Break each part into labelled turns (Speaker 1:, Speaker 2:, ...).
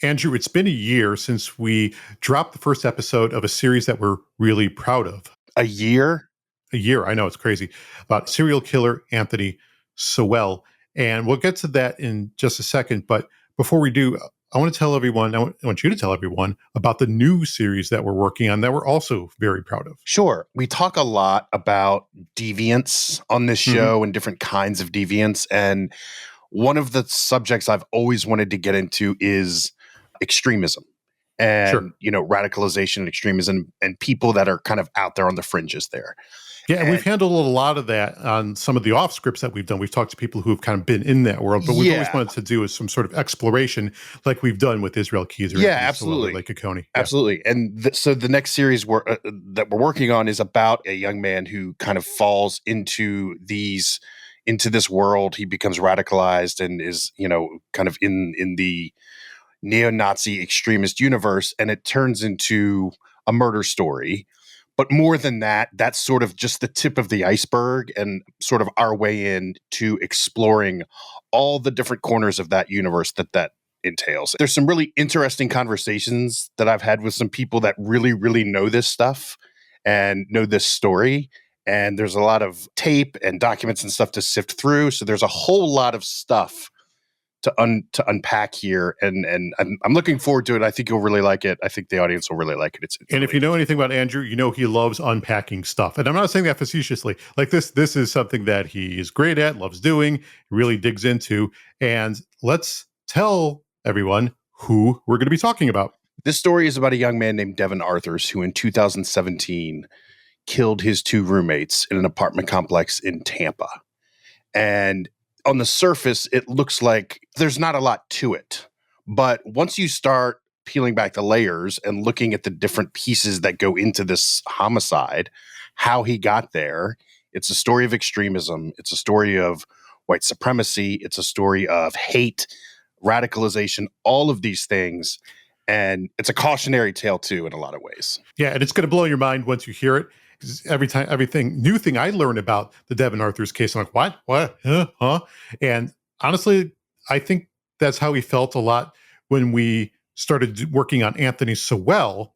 Speaker 1: Andrew, it's been a year since we dropped the first episode of a series that we're really proud of.
Speaker 2: A year?
Speaker 1: A year, I know, it's crazy. About serial killer Anthony Sowell. And we'll get to that in just a second. But before we do, I want to tell everyone, I want you to tell everyone about the new series that we're working on that we're also very proud of.
Speaker 2: Sure. We talk a lot about deviants on this show and different kinds of deviants. And one of the subjects I've always wanted to get into is extremism and, radicalization and extremism and people that are kind of out there on the fringes there.
Speaker 1: Yeah, and we've handled a lot of that on some of the off scripts that we've done. We've talked to people who have kind of been in that world, but we've always wanted to do is some sort of exploration like we've done with Israel Keys or
Speaker 2: absolutely.
Speaker 1: Lake Oconee.
Speaker 2: Absolutely. And so the next series that we're working on is about a young man who kind of falls into this world. He becomes radicalized and is, kind of in the neo-Nazi extremist universe, and it turns into a murder story. But more than that, that's sort of just the tip of the iceberg and sort of our way in to exploring all the different corners of that universe that entails. There's some really interesting conversations that I've had with some people that really, really know this stuff and know this story. And there's a lot of tape and documents and stuff to sift through. So there's a whole lot of stuff to unpack here, and I'm looking forward to it. I think you'll really like it. I think the audience will really like it.
Speaker 1: And if you know anything about Andrew, you know he loves unpacking stuff. And I'm not saying that facetiously. Like this is something that he is great at, loves doing, really digs into. And let's tell everyone who we're going to be talking about.
Speaker 2: This story is about a young man named Devin Arthurs who in 2017 killed his two roommates in an apartment complex in Tampa. And on the surface, it looks like there's not a lot to it. But once you start peeling back the layers and looking at the different pieces that go into this homicide, how he got there, it's a story of extremism. It's a story of white supremacy. It's a story of hate, radicalization, all of these things. And it's a cautionary tale, too, in a lot of ways.
Speaker 1: Yeah, and it's going to blow your mind once you hear it. New thing I learn about the Devin Arthurs case, I'm like, what, huh? And honestly, I think that's how he felt a lot when we started working on Anthony Sowell.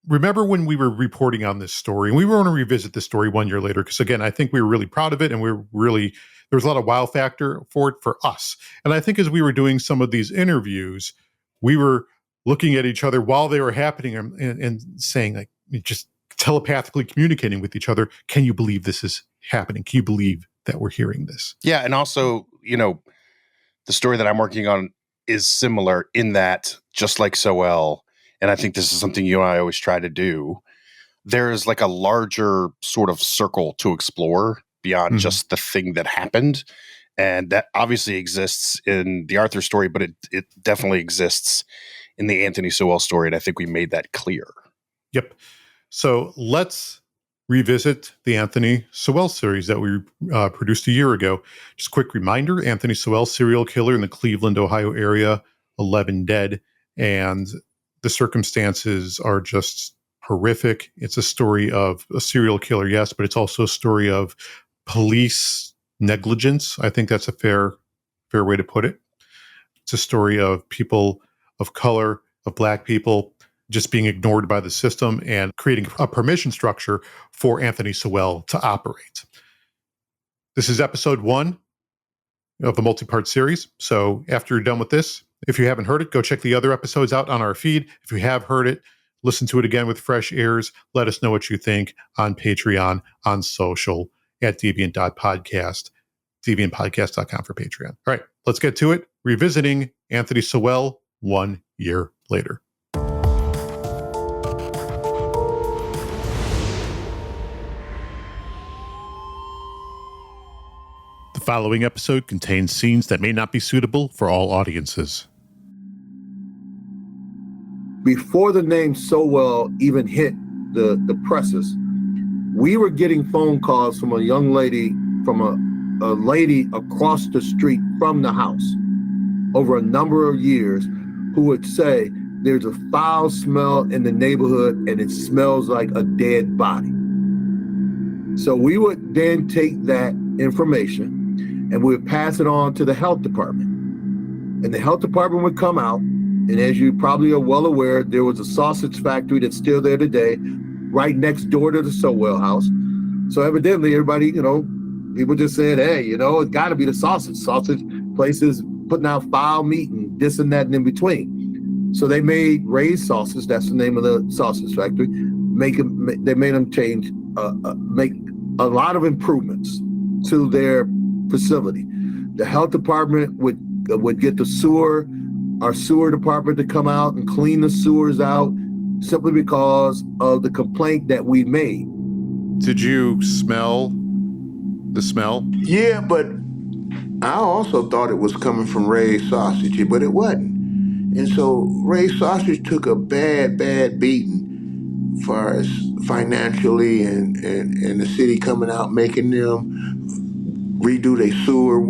Speaker 1: Remember when we were reporting on this story, and we were going to revisit this story 1 year later, because again, I think we were really proud of it, and there was a lot of wow factor for it for us. And I think as we were doing some of these interviews, we were looking at each other while they were happening and saying, like, just telepathically communicating with each other. Can you believe this is happening? Can you believe that we're hearing this?
Speaker 2: Yeah. And also, the story that I'm working on is similar in that, just like Sowell, and I think this is something you and I always try to do, there's like a larger sort of circle to explore beyond just the thing that happened. And that obviously exists in the Arthur story, but it definitely exists in the Anthony Sowell story. And I think we made that clear.
Speaker 1: Yep. So let's revisit the Anthony Sowell series that we produced a year ago. Just a quick reminder, Anthony Sowell, serial killer in the Cleveland, Ohio area, 11 dead. And the circumstances are just horrific. It's a story of a serial killer, yes, but it's also a story of police negligence. I think that's a fair way to put it. It's a story of people of color, of Black people, just being ignored by the system and creating a permission structure for Anthony Sowell to operate. This is episode 1 of the multi-part series. So after you're done with this, if you haven't heard it, go check the other episodes out on our feed. If you have heard it, listen to it again with fresh ears. Let us know what you think on Patreon, on social, at deviant.podcast, deviantpodcast.com for Patreon. All right, let's get to it. Revisiting Anthony Sowell 1 year later. The following episode contains scenes that may not be suitable for all audiences.
Speaker 3: Before the name Sowell even hit the presses, we were getting phone calls from a young lady, from a lady across the street from the house over a number of years, who would say, there's a foul smell in the neighborhood and it smells like a dead body. So we would then take that information and we would pass it on to the health department. And the health department would come out And as you probably are well aware, there was a sausage factory that's still there today, right next door to the Sowell house. So evidently everybody, people just said, hey, it's got to be the sausage places putting out foul meat and this and that and in between. So they made raised sausage. That's the name of the sausage factory. They made them change, make a lot of improvements to their facility. The health department would get our sewer department to come out and clean the sewers out simply because of the complaint that we made.
Speaker 1: Did you smell the smell?
Speaker 4: Yeah, but I also thought it was coming from raised sausage, but it wasn't. And so raised sausage took a bad beating as far as financially and the city coming out making them redo their sewer,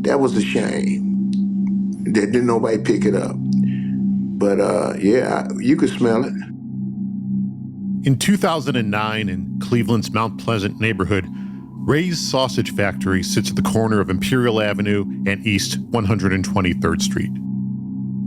Speaker 4: that was a shame. That didn't nobody pick it up. But you could smell it.
Speaker 1: In 2009, in Cleveland's Mount Pleasant neighborhood, Ray's Sausage Factory sits at the corner of Imperial Avenue and East 123rd Street.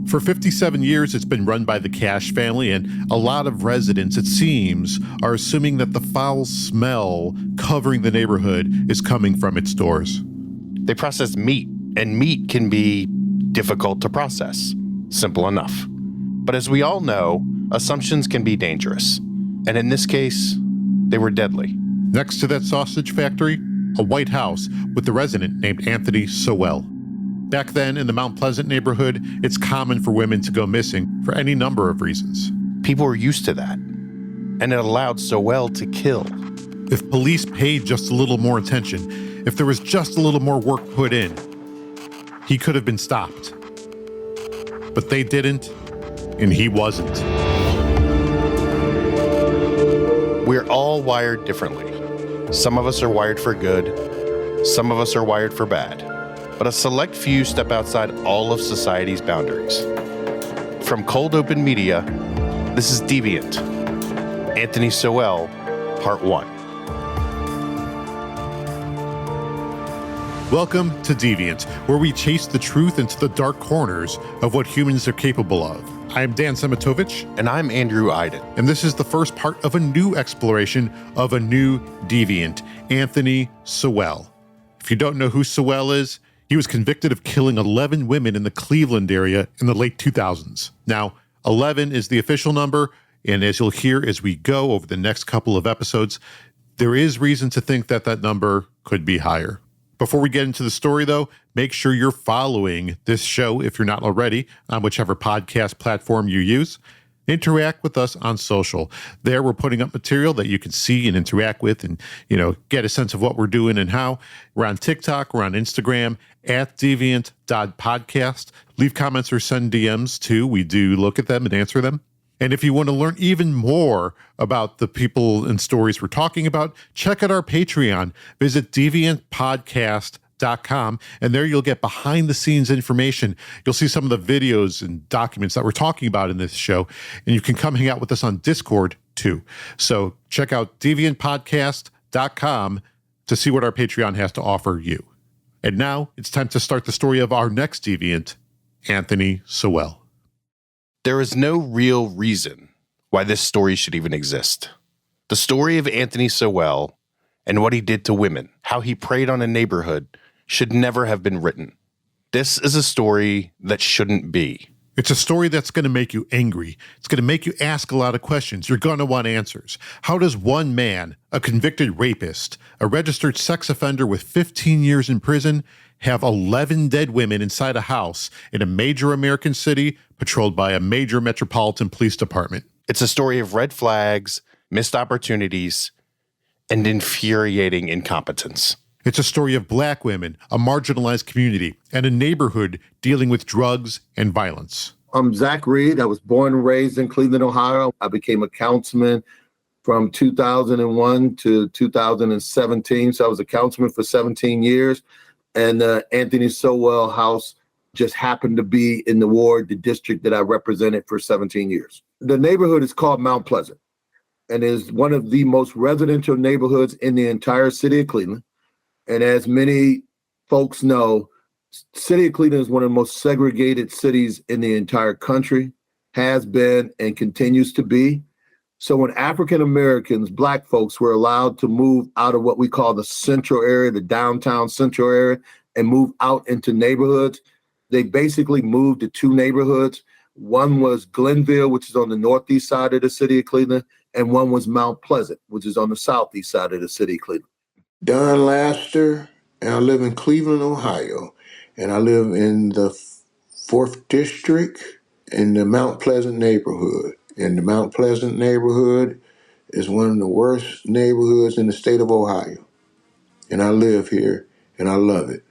Speaker 1: For 57 years, it's been run by the Cash family, and a lot of residents, it seems, are assuming that the foul smell covering the neighborhood is coming from its doors.
Speaker 2: They process meat, and meat can be difficult to process. Simple enough. But as we all know, assumptions can be dangerous. And in this case, they were deadly.
Speaker 1: Next to that sausage factory, a white house with a resident named Anthony Sowell. Back then, in the Mount Pleasant neighborhood, it's common for women to go missing for any number of reasons.
Speaker 2: People were used to that, and it allowed Sowell to kill.
Speaker 1: If police paid just a little more attention, if there was just a little more work put in, he could have been stopped. But they didn't, and he wasn't.
Speaker 2: We're all wired differently. Some of us are wired for good, some of us are wired for bad. But a select few step outside all of society's boundaries. From Cold Open Media, this is Deviant. Anthony Sowell, Part 1.
Speaker 1: Welcome to Deviant, where we chase the truth into the dark corners of what humans are capable of. I'm Dan Szematowicz.
Speaker 2: And I'm Andrew Iden.
Speaker 1: And this is the first part of a new exploration of a new Deviant, Anthony Sowell. If you don't know who Sowell is, he was convicted of killing 11 women in the Cleveland area in the late 2000s. Now, 11 is the official number, and as you'll hear as we go over the next couple of episodes, there is reason to think that that number could be higher. Before we get into the story, though, make sure you're following this show, if you're not already, on whichever podcast platform you use. Interact with us on social. There, we're putting up material that you can see and interact with and, get a sense of what we're doing and how. We're on TikTok, we're on Instagram, @deviant.podcast. Leave comments or send DMs too. We do look at them and answer them. And if you want to learn even more about the people and stories we're talking about, check out our Patreon. Visit deviantpodcast.com, and there you'll get behind the scenes information. You'll see some of the videos and documents that we're talking about in this show, and you can come hang out with us on Discord too. So check out deviantpodcast.com to see what our Patreon has to offer you. And now it's time to start the story of our next Deviant, Anthony Sowell.
Speaker 2: There is no real reason why this story should even exist. The story of Anthony Sowell and what he did to women, how he preyed on a neighborhood, should never have been written. This is a story that shouldn't be.
Speaker 1: It's a story that's going to make you angry. It's going to make you ask a lot of questions. You're going to want answers. How does one man, a convicted rapist, a registered sex offender with 15 years in prison, have 11 dead women inside a house in a major American city patrolled by a major metropolitan police department?
Speaker 2: It's a story of red flags, missed opportunities, and infuriating incompetence.
Speaker 1: It's a story of black women, a marginalized community, and a neighborhood dealing with drugs and violence.
Speaker 3: I'm Zach Reed. I was born and raised in Cleveland, Ohio. I became a councilman from 2001 to 2017. So I was a councilman for 17 years. And the Anthony Sowell house just happened to be in the ward, the district that I represented for 17 years. The neighborhood is called Mount Pleasant and is one of the most residential neighborhoods in the entire city of Cleveland. And as many folks know, City of Cleveland is one of the most segregated cities in the entire country, has been and continues to be. So when African Americans, Black folks, were allowed to move out of what we call the central area, the downtown central area, and move out into neighborhoods, they basically moved to two neighborhoods. One was Glenville, which is on the northeast side of the city of Cleveland, and one was Mount Pleasant, which is on the southeast side of the city of Cleveland.
Speaker 4: Don Laster, and I live in Cleveland, Ohio, and I live in the 4th District in the Mount Pleasant neighborhood. And the Mount Pleasant neighborhood is one of the worst neighborhoods in the state of Ohio. And I live here, and I love it.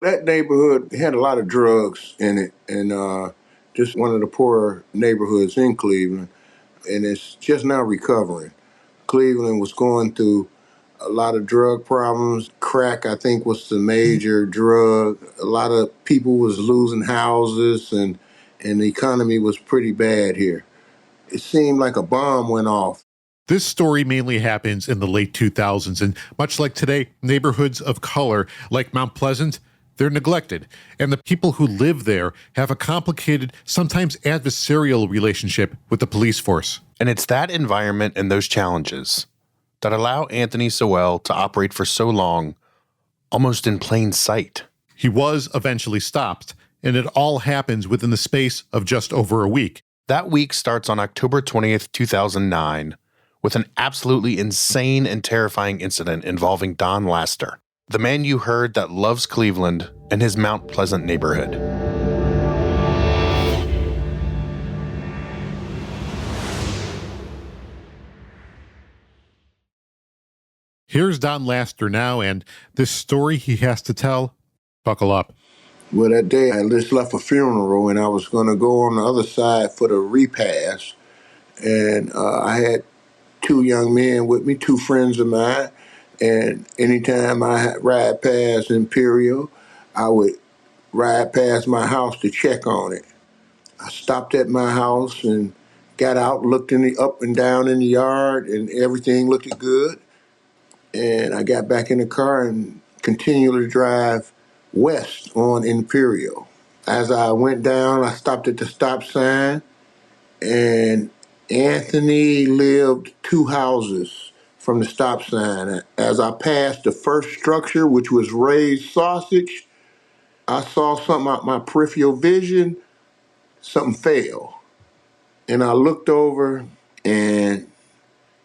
Speaker 4: That neighborhood had a lot of drugs in it, and just one of the poorer neighborhoods in Cleveland, and it's just now recovering. Cleveland was going through a lot of drug problems. Crack, I think, was the major drug. A lot of people was losing houses, and the economy was pretty bad here. It seemed like a bomb went off.
Speaker 1: This story mainly happens in the late 2000s, and much like today, neighborhoods of color like Mount Pleasant, they're neglected, and the people who live there have a complicated, sometimes adversarial relationship with the police force.
Speaker 2: And it's that environment and those challenges that allow Anthony Sowell to operate for so long, almost in plain sight.
Speaker 1: He was eventually stopped, and it all happens within the space of just over a week.
Speaker 2: That week starts on October 20th, 2009, with an absolutely insane and terrifying incident involving Don Laster, the man you heard that loves Cleveland and his Mount Pleasant neighborhood.
Speaker 1: Here's Don Laster now, and this story he has to tell. Buckle up.
Speaker 4: Well, that day I just left a funeral, and I was going to go on the other side for the repast. And I had two young men with me, two friends of mine. And anytime I ride past Imperial, I would ride past my house to check on it. I stopped at my house and got out, looked up and down in the yard, and everything looked good. And I got back in the car and continued to drive west on Imperial. As I went down, I stopped at the stop sign, and Anthony lived 2 houses from the stop sign. As I passed the first structure, which was Ray's Sausage, I saw something out my peripheral vision. Something fell. And I looked over, and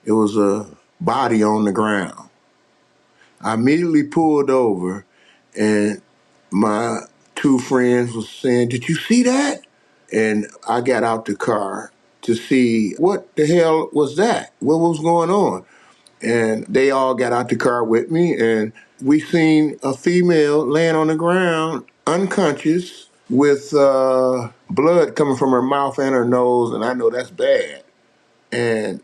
Speaker 4: it was a body on the ground. I immediately pulled over, and my two friends was saying, "Did you see that?" And I got out the car to see what the hell was that? What was going on? And they all got out the car with me, and we seen a female laying on the ground, unconscious, with blood coming from her mouth and her nose, and I know that's bad. And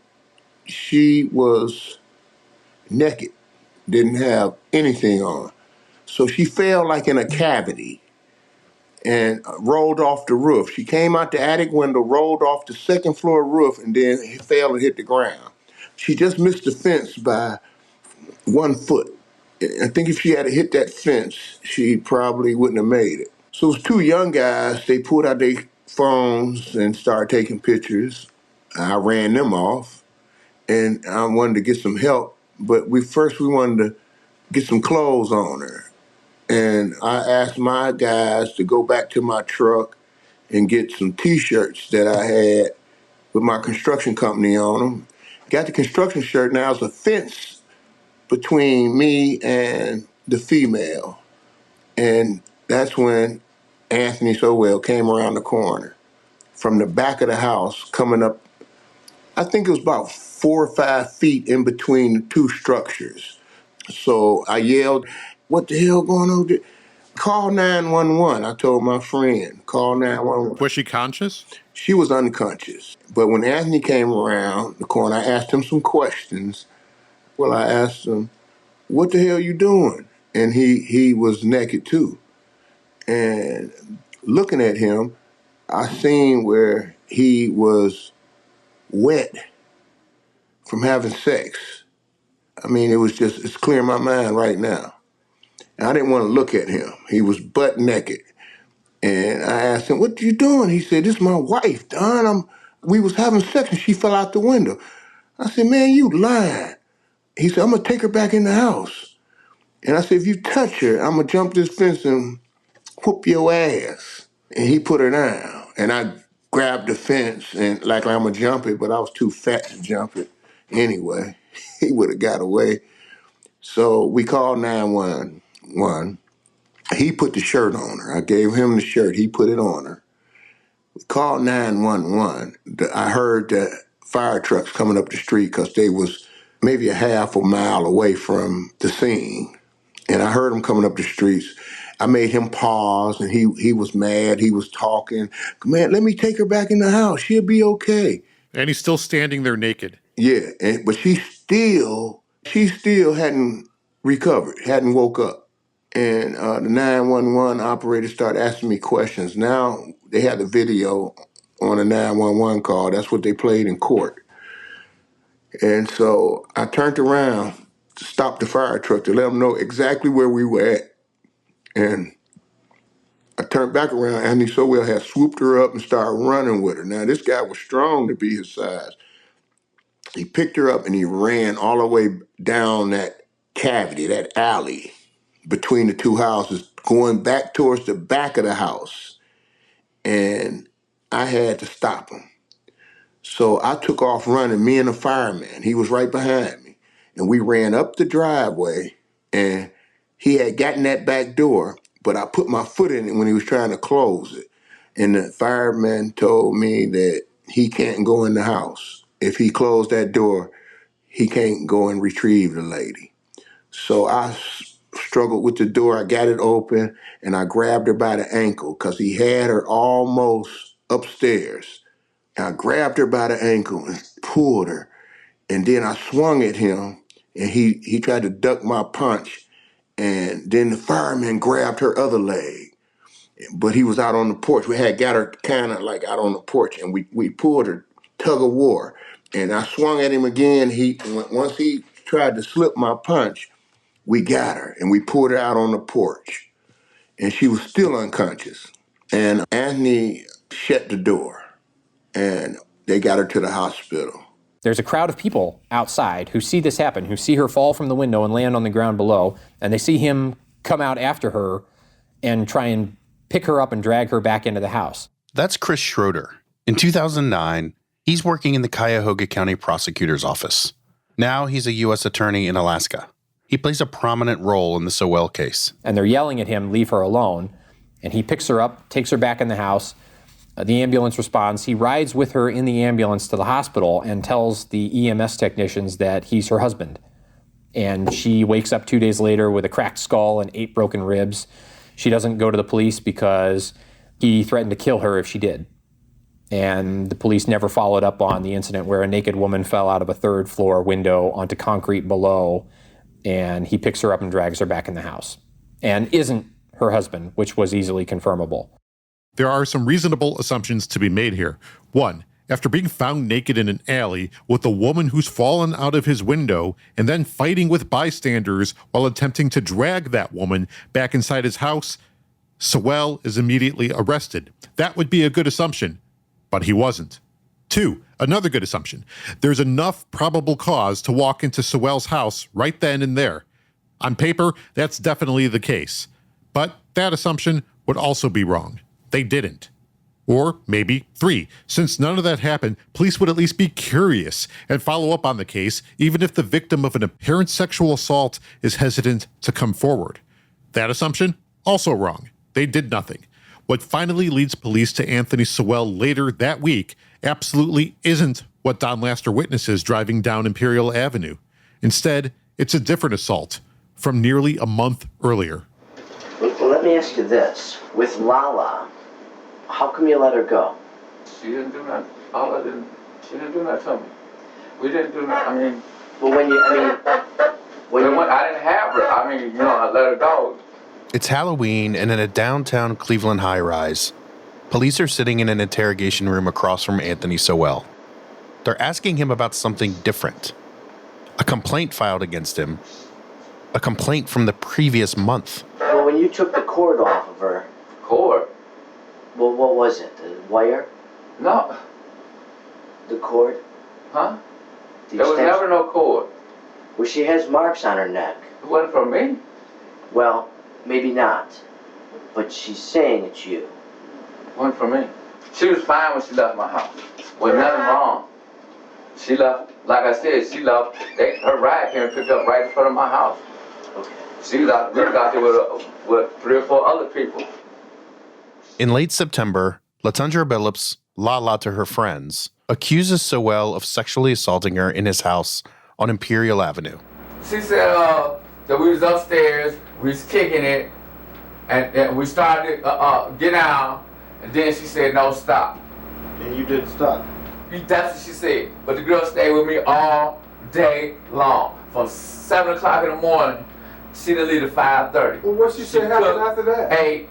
Speaker 4: she was naked, didn't have anything on. So she fell like in a cavity and rolled off the roof. She came out the attic window, rolled off the second floor roof, and then fell and hit the ground. She just missed the fence by 1 foot. I think if she had hit that fence, she probably wouldn't have made it. So it was two young guys. They pulled out their phones and started taking pictures. I ran them off, and I wanted to get some help. But we wanted to get some clothes on her. And I asked my guys to go back to my truck and get some T-shirts that I had with my construction company on them. Got the construction shirt. Now there's a fence between me and the female. And that's when Anthony Sowell came around the corner from the back of the house, coming up. I think it was about 4 or 5 feet in between the two structures. So I yelled, "What the hell going on? Call 911. I told my friend, call 911.
Speaker 1: Was she conscious?
Speaker 4: She was unconscious. But when Anthony came around the corner, I asked him some questions. Well, I asked him, "What the hell you doing?" And he was naked too. And looking at him, I seen where he was wet from having sex. I mean, it's clear in my mind right now. And I didn't want to look at him. He was butt naked. And I asked him, "What you doing?" He said, "This is my wife, Don. We was having sex and she fell out the window." I said, "Man, you lying." He said, "I'm gonna take her back in the house." And I said, "If you touch her, I'm gonna jump this fence and whoop your ass." And he put her down. And I grabbed the fence and like I'm gonna jump it, but I was too fat to jump it anyway. He would have got away. So we called 911. He put the shirt on her. I gave him the shirt. He put it on her. We called 911. I heard the fire trucks coming up the street because they was maybe a half a mile away from the scene. And I heard them coming up the streets. I made him pause, and he was mad. He was talking. "Man, let me take her back in the house. She'll be okay."
Speaker 1: And he's still standing there naked.
Speaker 4: Yeah, but she still hadn't recovered, hadn't woke up. And the 911 operator started asking me questions. Now they had the video on a 911 call. That's what they played in court. And so I turned around to stop the fire truck to let them know exactly where we were at. And I turned back around. Anthony Sowell had swooped her up and started running with her. Now, this guy was strong to be his size. He picked her up and he ran all the way down that cavity, that alley between the two houses, going back towards the back of the house. And I had to stop him. So I took off running, me and the fireman. He was right behind me. And we ran up the driveway, and he had gotten that back door, but I put my foot in it when he was trying to close it. And the fireman told me that he can't go in the house. If he closed that door, he can't go and retrieve the lady. So I struggled with the door. I got it open, and I grabbed her by the ankle because he had her almost upstairs. I grabbed her by the ankle and pulled her. And then I swung at him, and he tried to duck my punch. And then the fireman grabbed her other leg. But he was out on the porch. We had got her kind of like out on the porch, and we pulled her tug of war. And I swung at him again. Once he tried to slip my punch, we got her, and we pulled her out on the porch. And she was still unconscious. And Anthony shut the door, and they got her to the hospital.
Speaker 5: There's a crowd of people outside who see this happen, who see her fall from the window and land on the ground below, and they see him come out after her and try and pick her up and drag her back into the house.
Speaker 2: That's Chris Schroeder. In 2009, he's working in the Cuyahoga County Prosecutor's Office. Now he's a U.S. attorney in Alaska. He plays a prominent role in the Sowell case.
Speaker 5: And they're yelling at him, "Leave her alone." And he picks her up, takes her back in the house. The ambulance responds. He rides with her in the ambulance to the hospital and tells the EMS technicians that he's her husband. And she wakes up 2 days later with a cracked skull and 8 broken ribs. She doesn't go to the police because he threatened to kill her if she did. And the police never followed up on the incident where a naked woman fell out of a 3rd floor window onto concrete below, and he picks her up and drags her back in the house. And isn't her husband, which was easily confirmable.
Speaker 1: There are some reasonable assumptions to be made here. 1, after being found naked in an alley with a woman who's fallen out of his window and then fighting with bystanders while attempting to drag that woman back inside his house, Sowell is immediately arrested. That would be a good assumption, but he wasn't. 2, another good assumption. There's enough probable cause to walk into Sowell's house right then and there. On paper, that's definitely the case. But that assumption would also be wrong. They didn't. Or maybe 3, since none of that happened, police would at least be curious and follow up on the case, even if the victim of an apparent sexual assault is hesitant to come forward. That assumption, also wrong. They did nothing. What finally leads police to Anthony Sowell later that week absolutely isn't what Don Laster witnesses driving down Imperial Avenue. Instead, it's a different assault from nearly a month earlier.
Speaker 6: Well, let me ask you this. With Lala, how come you let her go?
Speaker 7: She didn't do nothing. She didn't do nothing to me. We didn't do nothing. I didn't have her. I let her go.
Speaker 2: It's Halloween, and in a downtown Cleveland high-rise, police are sitting in an interrogation room across from Anthony Sowell. They're asking him about something different. A complaint filed against him. A complaint from the previous month.
Speaker 6: Well, when you took the cord off of her.
Speaker 7: Cord?
Speaker 6: Well, what was it? The wire?
Speaker 7: No.
Speaker 6: The cord?
Speaker 7: Huh?
Speaker 6: The
Speaker 7: There was
Speaker 6: extension?
Speaker 7: never no cord.
Speaker 6: Well, she has marks on her neck.
Speaker 7: It wasn't for me.
Speaker 6: Well, maybe not. But she's saying it's you.
Speaker 7: It wasn't for me. She was fine when she left my house. Was nothing wrong. She left, like I said, she left. Her ride came and picked up right in front of my house.
Speaker 6: Okay.
Speaker 7: She was out there with 3 or 4 other people.
Speaker 2: In late September, Latundra Billups, Lala to her friends, accuses Sowell of sexually assaulting her in his house on Imperial Avenue.
Speaker 7: She said that we was upstairs, we was kicking it, and we started get down, and then she said, no, stop.
Speaker 8: And you didn't stop.
Speaker 7: That's what she said. But the girl stayed with me all day long. From 7 o'clock in the morning, she didn't leave at 5:30.
Speaker 8: Well, what she said happened after that?
Speaker 7: Hey,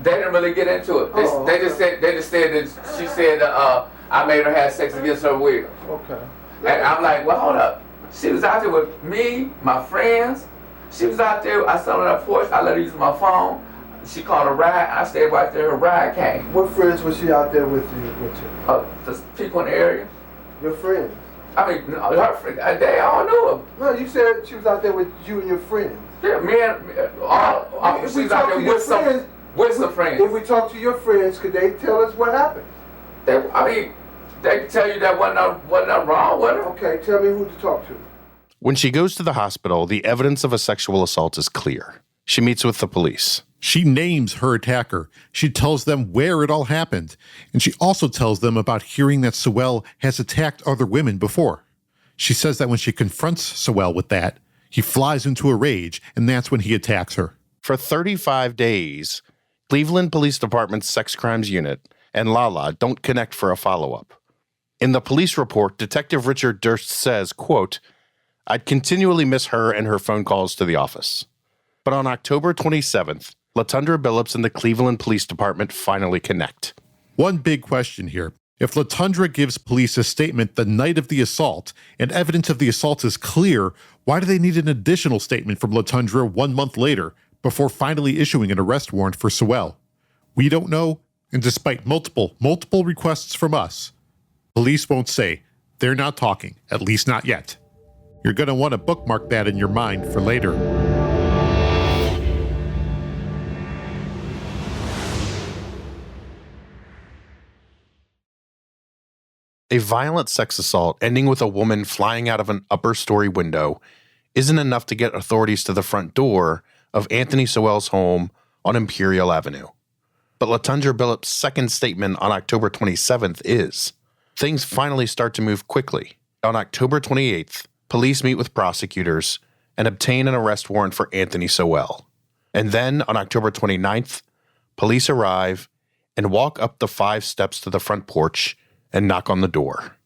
Speaker 7: they didn't really get into it. They just said that she said I made her have sex against her will.
Speaker 8: Okay.
Speaker 7: And I'm like, well, hold up. She was out there with me, my friends. She was out there. I sat on that porch. I let her use my phone. She called a ride. I stayed right there. Her ride came.
Speaker 8: What friends was she out there with you?
Speaker 7: The people in the area.
Speaker 8: Your friends?
Speaker 7: I mean, her friends, they all knew her.
Speaker 8: No, you said she was out there with you and your friends.
Speaker 7: Yeah, me and
Speaker 8: If
Speaker 7: she
Speaker 8: we
Speaker 7: was out
Speaker 8: talk
Speaker 7: there
Speaker 8: to your
Speaker 7: with some
Speaker 8: friends,
Speaker 7: friends.
Speaker 8: If we talk to your friends, could they tell us what happened?
Speaker 7: They can tell you that wasn't nothing wrong with her.
Speaker 8: Okay, tell me who to talk to.
Speaker 2: When she goes to the hospital, the evidence of a sexual assault is clear. She meets with the police.
Speaker 1: She names her attacker. She tells them where it all happened. And she also tells them about hearing that Sowell has attacked other women before. She says that when she confronts Sowell with that, he flies into a rage, and that's when he attacks her.
Speaker 2: For 35 days, Cleveland Police Department's Sex Crimes Unit and Lala don't connect for a follow-up. In the police report, Detective Richard Durst says, quote, I'd continually miss her and her phone calls to the office. But on October 27th, Latundra Billups and the Cleveland Police Department finally connect.
Speaker 1: One big question here. If Latundra gives police a statement the night of the assault, and evidence of the assault is clear, why do they need an additional statement from Latundra 1 month later, before finally issuing an arrest warrant for Sowell? We don't know, and despite multiple requests from us, police won't say. They're not talking, at least not yet. You're going to want to bookmark that in your mind for later.
Speaker 2: A violent sex assault ending with a woman flying out of an upper story window isn't enough to get authorities to the front door of Anthony Sowell's home on Imperial Avenue. But Latundra Billups' second statement on October 27th is. Things finally start to move quickly. On October 28th, police meet with prosecutors and obtain an arrest warrant for Anthony Sowell. And then on October 29th, police arrive and walk up the 5 steps to the front porch and knock on the door.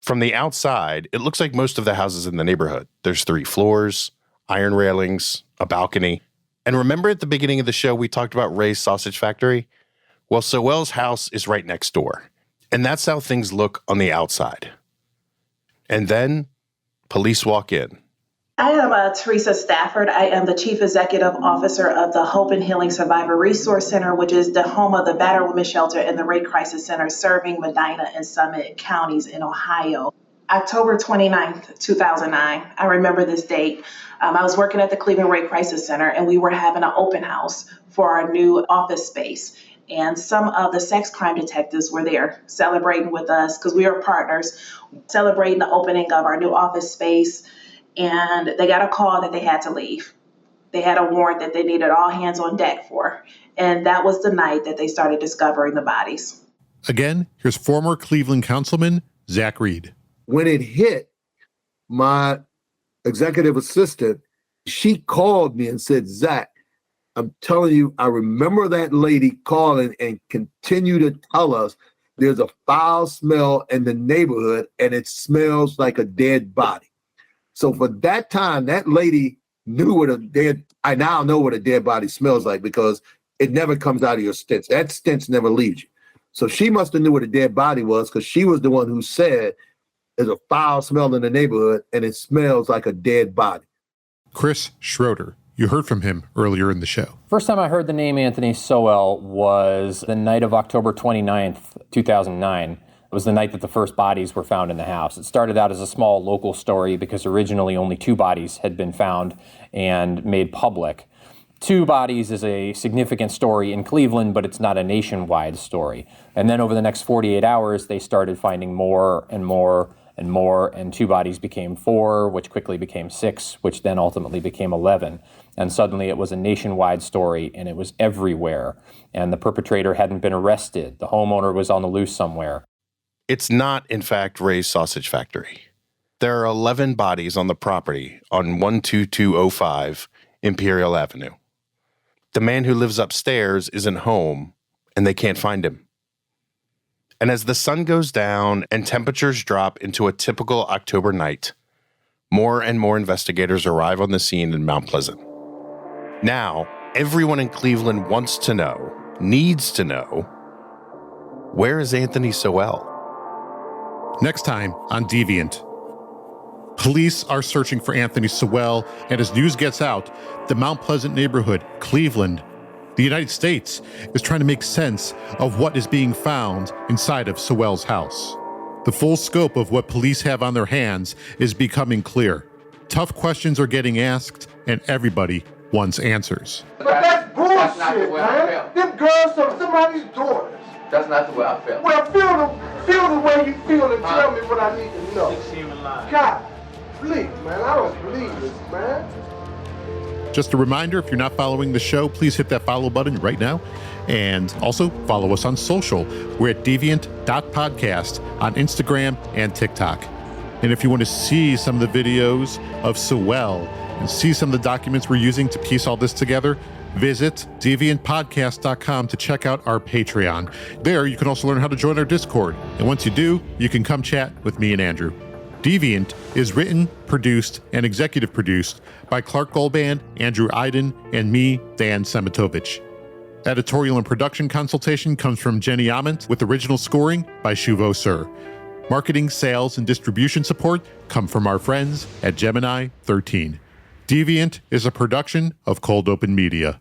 Speaker 2: From the outside, it looks like most of the houses in the neighborhood. There's 3 floors, iron railings, a balcony. And remember at the beginning of the show, we talked about Ray's Sausage Factory? Well, Sowell's house is right next door. And that's how things look on the outside. And then police walk in.
Speaker 9: I am Teresa Stafford. I am the Chief Executive Officer of the Hope and Healing Survivor Resource Center, which is the home of the Battered Women's Shelter and the Rape Crisis Center serving Medina and Summit counties in Ohio. October 29th, 2009. I remember this date. I was working at the Cleveland Rape Crisis Center, and we were having an open house for our new office space. And some of the sex crime detectives were there celebrating with us because we are partners, celebrating the opening of our new office space. And they got a call that they had to leave. They had a warrant that they needed all hands on deck for. And that was the night that they started discovering the bodies.
Speaker 1: Again, here's former Cleveland Councilman Zach Reed.
Speaker 3: When it hit, my executive assistant, she called me and said, Zach, I'm telling you, I remember that lady calling and continue to tell us there's a foul smell in the neighborhood and it smells like a dead body. So for that time, that lady knew I now know what a dead body smells like because it never comes out of your stench. That stench never leaves you. So she must have knew what a dead body was because she was the one who said there's a foul smell in the neighborhood and it smells like a dead body.
Speaker 1: Chris Schroeder, You heard from him earlier in the show.
Speaker 5: First time I heard the name Anthony Sowell was the night of October 29th, 2009. It was the night that the first bodies were found in the house. It started out as a small local story because originally only 2 bodies had been found and made public. 2 bodies is a significant story in Cleveland, but it's not a nationwide story. And then over the next 48 hours, they started finding more and more and more, and 2 bodies became 4, which quickly became 6, which then ultimately became 11. And suddenly it was a nationwide story, and it was everywhere. And the perpetrator hadn't been arrested. The homeowner was on the loose somewhere.
Speaker 2: It's not, in fact, Ray's Sausage Factory. There are 11 bodies on the property on 12205 Imperial Avenue. The man who lives upstairs isn't home, and they can't find him. And as the sun goes down and temperatures drop into a typical October night, more and more investigators arrive on the scene in Mount Pleasant. Now, everyone in Cleveland wants to know, needs to know, where is Anthony Sowell?
Speaker 1: Next time on Deviant. Police are searching for Anthony Sowell, and as news gets out, the Mount Pleasant neighborhood, Cleveland, the United States, is trying to make sense of what is being found inside of Sowell's house. The full scope of what police have on their hands is becoming clear. Tough questions are getting asked, and everybody wants answers.
Speaker 8: But that's bullshit,
Speaker 7: That's not the way I
Speaker 8: man.
Speaker 7: felt.
Speaker 8: Them girls are somebody's daughters.
Speaker 7: That's not the way I felt.
Speaker 8: Well, feel the way you feel and tell me what I need to know. God, please, man, I don't believe this, man.
Speaker 1: Just a reminder, if you're not following the show, please hit that follow button right now. And also follow us on social. We're at deviant.podcast on Instagram and TikTok. And if you want to see some of the videos of Sowell and see some of the documents we're using to piece all this together, visit deviantpodcast.com to check out our Patreon. There, you can also learn how to join our Discord. And once you do, you can come chat with me and Andrew. Deviant is written, produced, and executive produced by Clark Goldband, Andrew Iden, and me, Dan Szematowicz. Editorial and production consultation comes from Jenny Ament, with original scoring by Shuvo Sir. Marketing, sales, and distribution support come from our friends at Gemini 13. Deviant is a production of Cold Open Media.